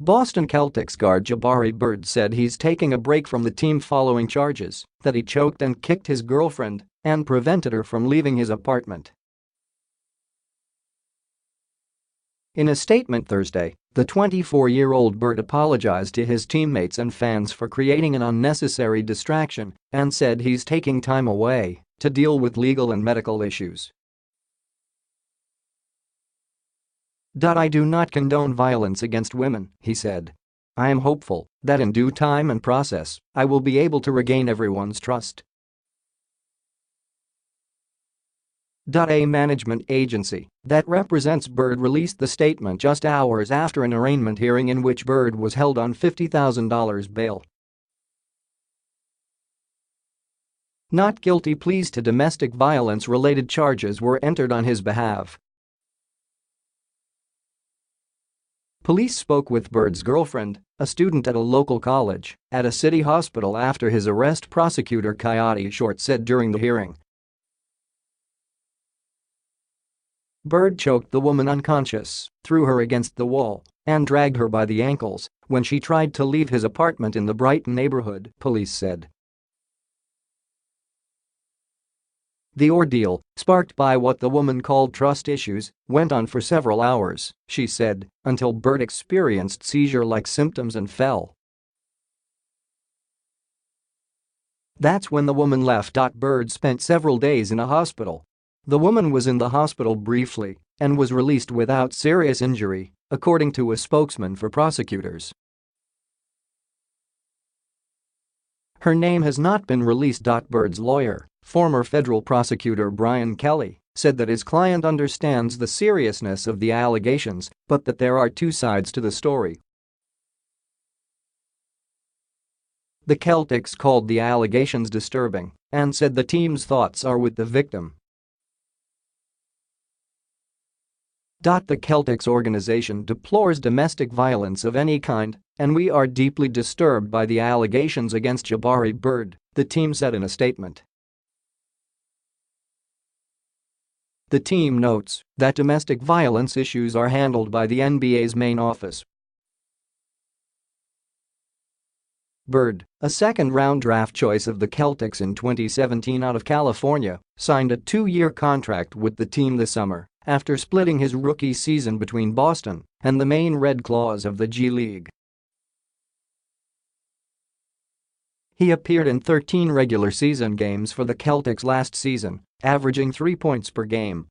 Boston Celtics guard Jabari Bird said he's taking a break from the team following charges that he choked and kicked his girlfriend and prevented her from leaving his apartment. In a statement Thursday, the 24-year-old Bird apologized to his teammates and fans for creating an unnecessary distraction and said he's taking time away to deal with legal and medical issues. "I do not condone violence against women," he said. "I am hopeful that in due time and process, I will be able to regain everyone's trust." A management agency that represents Bird released the statement just hours after an arraignment hearing in which Bird was held on $50,000 bail. Not guilty pleas to domestic violence-related charges were entered on his behalf. Police spoke with Bird's girlfriend, a student at a local college, at a city hospital after his arrest, prosecutor Khyati said during the hearing. Bird choked the woman unconscious, threw her against the wall, and dragged her by the ankles when she tried to leave his apartment in the Brighton neighborhood, police said. The ordeal, sparked by what the woman called trust issues, went on for several hours, she said, until Bird experienced seizure-like symptoms and fell. That's when the woman left. Bird spent several days in a hospital. The woman was in the hospital briefly and was released without serious injury, according to a spokesman for prosecutors. Her name has not been released. Bird's lawyer, former federal prosecutor Brian Kelly, said that his client understands the seriousness of the allegations but that there are two sides to the story. The Celtics called the allegations disturbing and said the team's thoughts are with the victim. The Celtics organization deplores domestic violence of any kind, and we are deeply disturbed by the allegations against Jabari Bird, the team said in a statement. The team notes that domestic violence issues are handled by the NBA's main office. Bird, a second-round draft choice of the Celtics in 2017 out of California, signed a 2-year contract with the team this summer after splitting his rookie season between Boston and the Maine Red Claws of the G League. He appeared in 13 regular season games for the Celtics last season, averaging 3 points per game